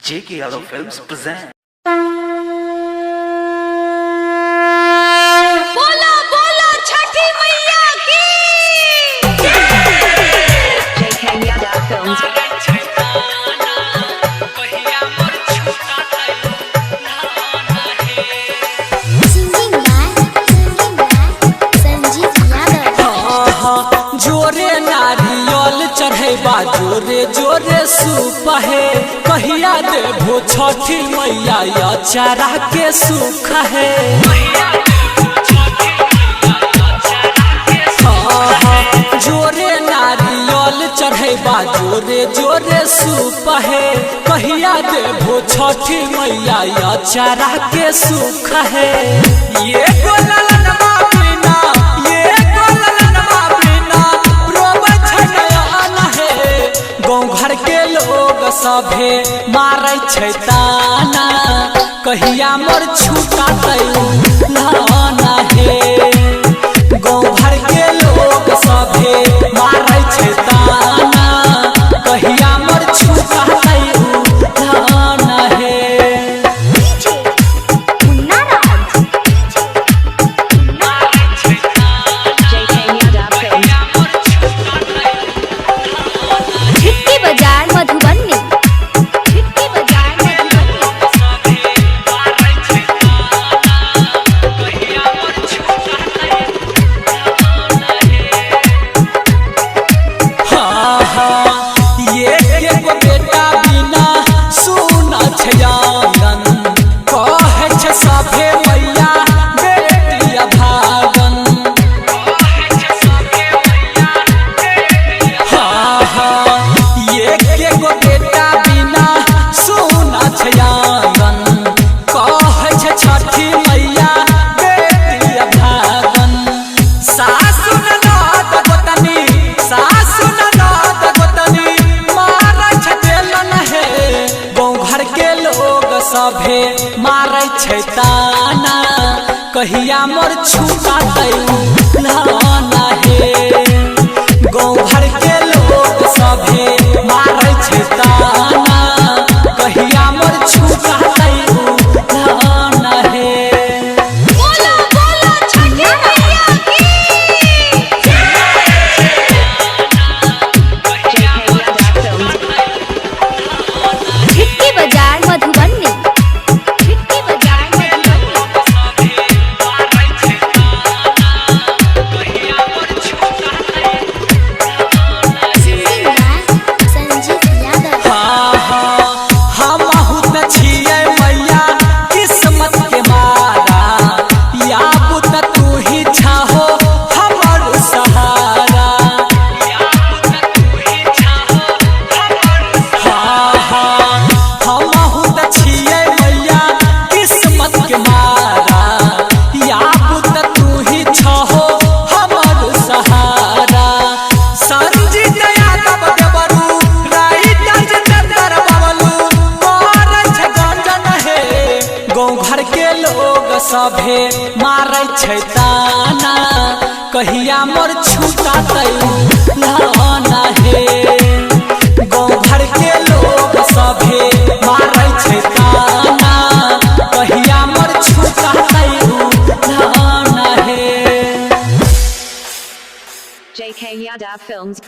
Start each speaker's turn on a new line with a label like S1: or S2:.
S1: J.K. Yadav Films present.
S2: बोलो बोलो छठी मैया की
S3: J.K. Yadav Films.
S4: Singing by Sanjeev Yadav.
S5: जोरे नारियल चढ़ेबा जोरे जोरे सूप है कहिया देबो छठी मैया या चारा के सुख है। जोरे नारियल चढ़ेबा जोरे जोरे सूप है कहिया देबो छठी मैया या चारा के सुख है। ये गोललनवा बिना ये गोललनवा बिना रोब छनयान है गाँव घर के लोग सभे मारै छै ताना कहिया मोर छूटा लाना है। गाँव घर के लोग सभे मारै छै ताना कहिया मोर छूटा लाना है।
S3: J.K. Yadav Films.
S4: झिटकी बाजार मधुबनी झिटकी बाजार मधुबनी
S5: ये एगो बेटा बिना सुना छै आंगन कहै छै सभे मैया बेटिया भागन। ये एगो बेटा बिना सुना छै आंगन कहै छै छठी मैया बेटिया भागन। सासु ननद गोतनी सासु ननद गोतनी मारै छै देलन हे गाँव घर के लोग सभे मारै छै ताना कहिया मोर छूटा लाना हे। गाँव घर के लोग सभे मारै छै ताना कहिया मोर छूटा लाना हे।
S2: बोलो बोलो छठी मैया की
S3: J.K. Yadav Films.
S4: झिटकी बाजार मधुबनी झिटकी बाजार Madhubani Singing by Sanjeev Yadav.
S5: हम त छियै मैया किस्मत के मारा या बुत तू ही छाहो हमर सहारा। हम त छियै मैया किस्मत के मारा या बुत तू ही छाहो हमर सहारा। संजीत यादव देवरू राइटर जितेंद्र बाबलू मारै छै गंजन हे गाँव घर के लोग सभे मारै छै ताना कहिया मोर छूटा लाना हे। गाँव घर के लोग सभे मारै छै ताना कहिया मोर छूटा लाना हे।
S3: J.K. Yadav Films.